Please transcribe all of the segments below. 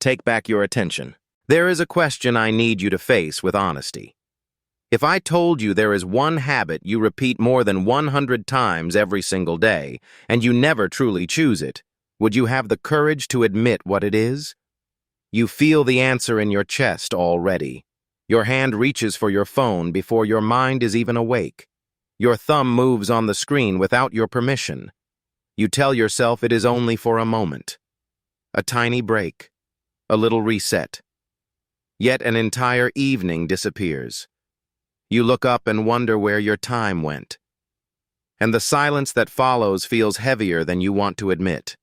take back your attention. There is a question I need you to face with honesty. If I told you there is one habit you repeat more than 100 times every single day, and you never truly choose it, would you have the courage to admit what it is? You feel the answer in your chest already. Your hand reaches for your phone before your mind is even awake. Your thumb moves on the screen without your permission. You tell yourself it is only for a moment. A tiny break. A little reset. Yet an entire evening disappears. You look up and wonder where your time went. And the silence that follows feels heavier than you want to admit.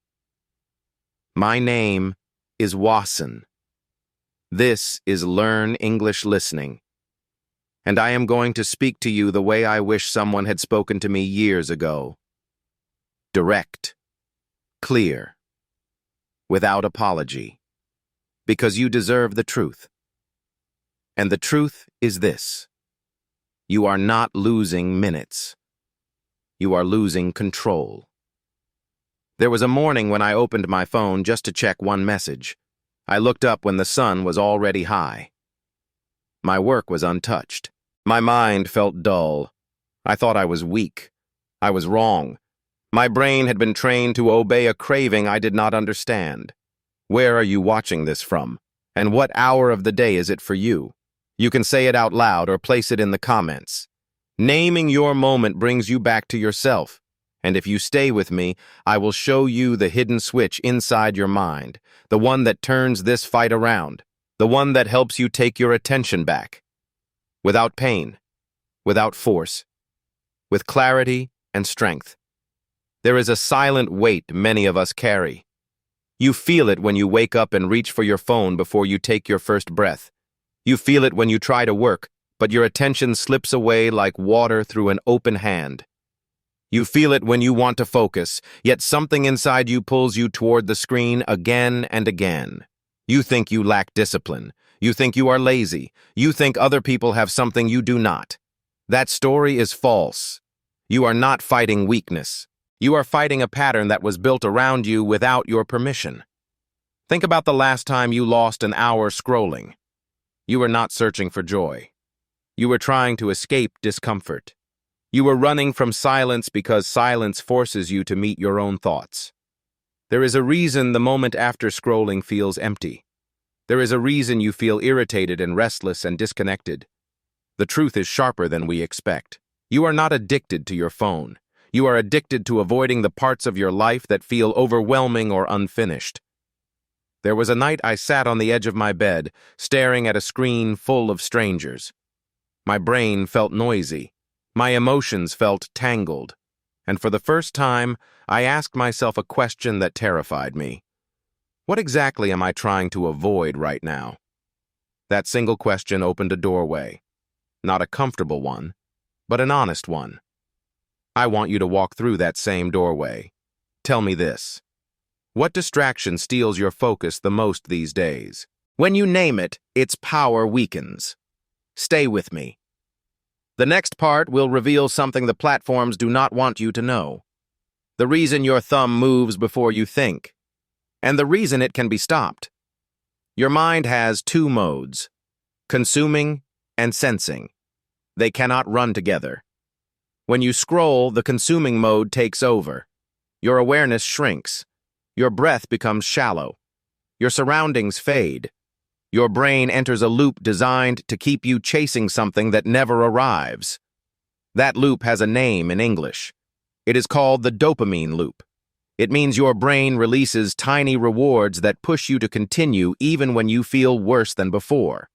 My name is Wasson. This is Learn English Listening. And I am going to speak to you the way I wish someone had spoken to me years ago. Direct. Clear. Without apology. Because you deserve the truth. And the truth is this. You are not losing minutes. You are losing control. There was a morning when I opened my phone just to check one message. I looked up when the sun was already high. My work was untouched. My mind felt dull. I thought I was weak. I was wrong. My brain had been trained to obey a craving I did not understand. Where are you watching this from? And what hour of the day is it for you? You can say it out loud or place it in the comments. Naming your moment brings you back to yourself. And if you stay with me, I will show you the hidden switch inside your mind, the one that turns this fight around, the one that helps you take your attention back. Without pain, without force, with clarity and strength. There is a silent weight many of us carry. You feel it when you wake up and reach for your phone before you take your first breath. You feel it when you try to work, but your attention slips away like water through an open hand. You feel it when you want to focus, yet something inside you pulls you toward the screen again and again. You think you lack discipline. You think you are lazy. You think other people have something you do not. That story is false. You are not fighting weakness. You are fighting a pattern that was built around you without your permission. Think about the last time you lost an hour scrolling. You were not searching for joy. You were trying to escape discomfort. You were running from silence because silence forces you to meet your own thoughts. There is a reason the moment after scrolling feels empty. There is a reason you feel irritated and restless and disconnected. The truth is sharper than we expect. You are not addicted to your phone. You are addicted to avoiding the parts of your life that feel overwhelming or unfinished. There was a night I sat on the edge of my bed, staring at a screen full of strangers. My brain felt noisy. My emotions felt tangled. And for the first time, I asked myself a question that terrified me. What exactly am I trying to avoid right now? That single question opened a doorway. Not a comfortable one, but an honest one. I want you to walk through that same doorway. Tell me this. What distraction steals your focus the most these days? When you name it, its power weakens. Stay with me. The next part will reveal something the platforms do not want you to know. The reason your thumb moves before you think. And the reason it can be stopped. Your mind has two modes, consuming and sensing. They cannot run together. When you scroll, the consuming mode takes over. Your awareness shrinks. Your breath becomes shallow. Your surroundings fade. Your brain enters a loop designed to keep you chasing something that never arrives. That loop has a name in English. It is called the dopamine loop. It means your brain releases tiny rewards that push you to continue even when you feel worse than before.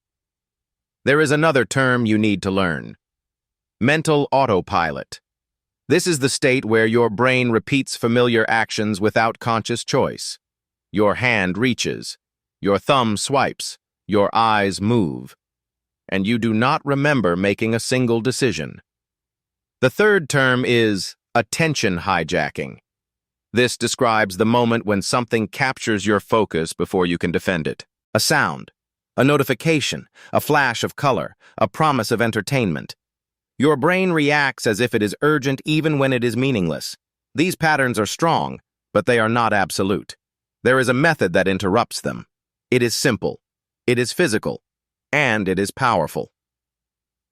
There is another term you need to learn. Mental autopilot. This is the state where your brain repeats familiar actions without conscious choice. Your hand reaches. Your thumb swipes. Your eyes move. And you do not remember making a single decision. The third term is attention hijacking. This describes the moment when something captures your focus before you can defend it. A sound, a notification, a flash of color, a promise of entertainment. Your brain reacts as if it is urgent even when it is meaningless. These patterns are strong, but they are not absolute. There is a method that interrupts them. It is simple, it is physical, and it is powerful.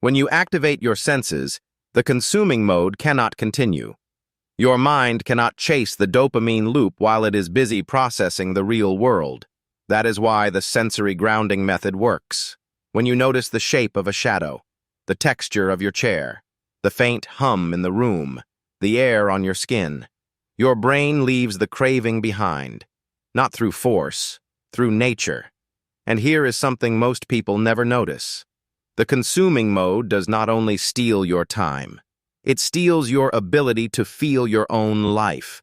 When you activate your senses, the consuming mode cannot continue. Your mind cannot chase the dopamine loop while it is busy processing the real world. That is why the sensory grounding method works. When you notice the shape of a shadow, the texture of your chair, the faint hum in the room, the air on your skin, your brain leaves the craving behind, not through force, through nature. And here is something most people never notice. The consuming mode does not only steal your time, it steals your ability to feel your own life.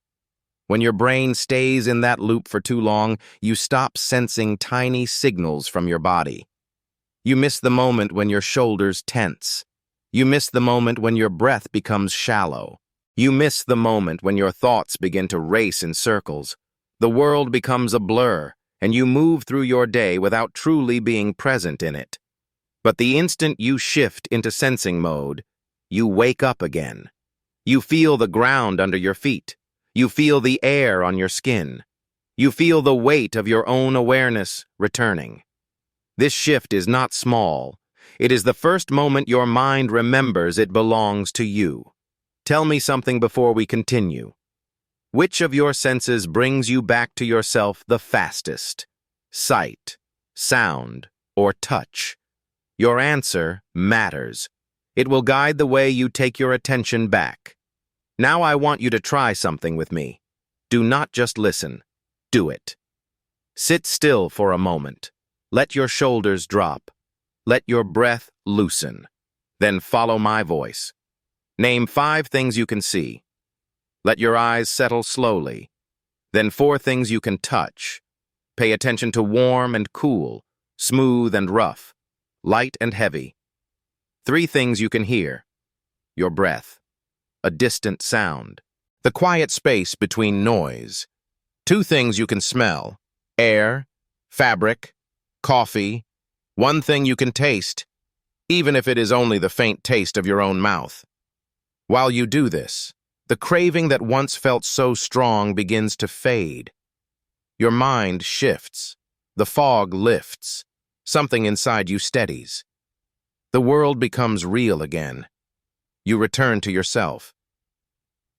When your brain stays in that loop for too long, you stop sensing tiny signals from your body. You miss the moment when your shoulders tense. You miss the moment when your breath becomes shallow. You miss the moment when your thoughts begin to race in circles. The world becomes a blur, and you move through your day without truly being present in it. But the instant you shift into sensing mode, you wake up again. You feel the ground under your feet. You feel the air on your skin. You feel the weight of your own awareness returning. This shift is not small. It is the first moment your mind remembers it belongs to you. Tell me something before we continue. Which of your senses brings you back to yourself the fastest? Sight, sound, or touch? Your answer matters. It will guide the way you take your attention back. Now I want you to try something with me. Do not just listen. Do it. Sit still for a moment. Let your shoulders drop. Let your breath loosen. Then follow my voice. Name 5 things you can see. Let your eyes settle slowly. Then 4 things you can touch. Pay attention to warm and cool, smooth and rough, light and heavy. 3 things you can hear. Your breath. A distant sound. The quiet space between noise. 2 things you can smell. Air, fabric, coffee. 1 thing you can taste, even if it is only the faint taste of your own mouth. While you do this, the craving that once felt so strong begins to fade. Your mind shifts. The fog lifts. Something inside you steadies. The world becomes real again. You return to yourself.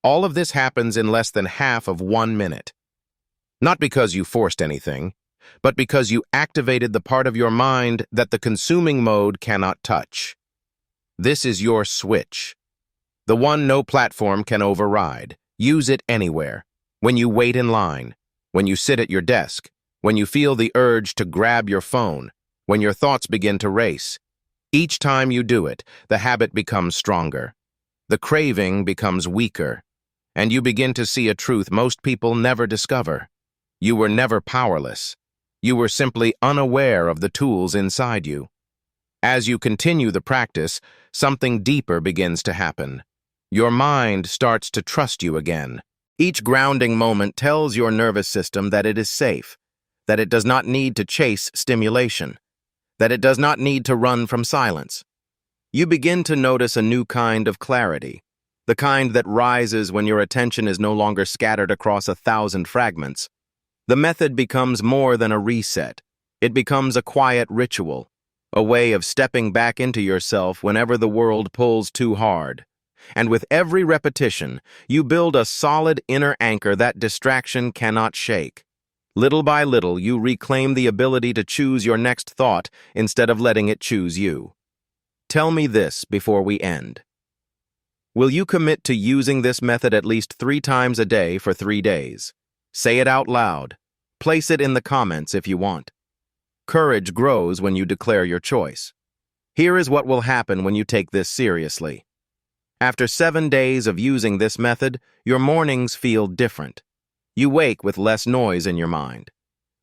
All of this happens in less than half of 1 minute. Not because you forced anything, but because you activated the part of your mind that the consuming mode cannot touch. This is your switch. The one no platform can override. Use it anywhere. When you wait in line, when you sit at your desk, when you feel the urge to grab your phone, when your thoughts begin to race. Each time you do it, the habit becomes stronger. The craving becomes weaker, and you begin to see a truth most people never discover. You were never powerless. You were simply unaware of the tools inside you. As you continue the practice, something deeper begins to happen. Your mind starts to trust you again. Each grounding moment tells your nervous system that it is safe, that it does not need to chase stimulation, that it does not need to run from silence. You begin to notice a new kind of clarity, the kind that rises when your attention is no longer scattered across 1,000 fragments. The method becomes more than a reset. It becomes a quiet ritual, a way of stepping back into yourself whenever the world pulls too hard. And with every repetition, you build a solid inner anchor that distraction cannot shake. Little by little, you reclaim the ability to choose your next thought instead of letting it choose you. Tell me this before we end. Will you commit to using this method at least 3 times a day for 3 days? Say it out loud. Place it in the comments if you want. Courage grows when you declare your choice. Here is what will happen when you take this seriously. After 7 days of using this method, your mornings feel different. You wake with less noise in your mind.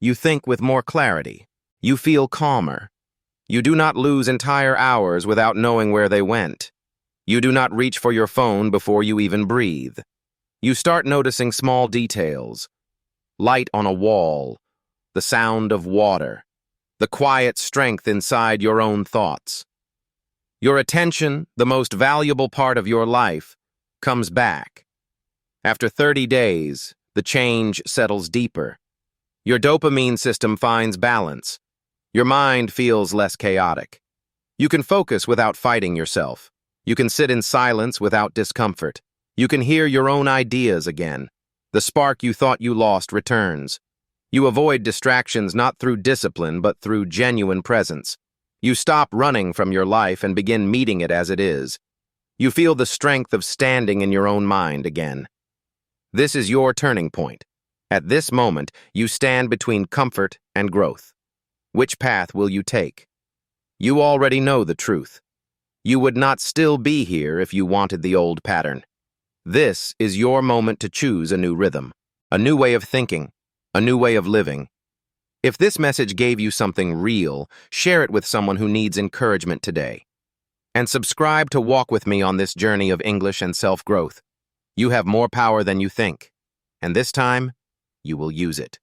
You think with more clarity. You feel calmer. You do not lose entire hours without knowing where they went. You do not reach for your phone before you even breathe. You start noticing small details. Light on a wall, the sound of water, the quiet strength inside your own thoughts. Your attention, the most valuable part of your life, comes back. After 30 days, the change settles deeper. Your dopamine system finds balance. Your mind feels less chaotic. You can focus without fighting yourself. You can sit in silence without discomfort. You can hear your own ideas again. The spark you thought you lost returns. You avoid distractions not through discipline but through genuine presence. You stop running from your life and begin meeting it as it is. You feel the strength of standing in your own mind again. This is your turning point. At this moment, you stand between comfort and growth. Which path will you take? You already know the truth. You would not still be here if you wanted the old pattern. This is your moment to choose a new rhythm, a new way of thinking, a new way of living. If this message gave you something real, share it with someone who needs encouragement today. And subscribe to walk with me on this journey of English and self-growth. You have more power than you think, and this time, you will use it.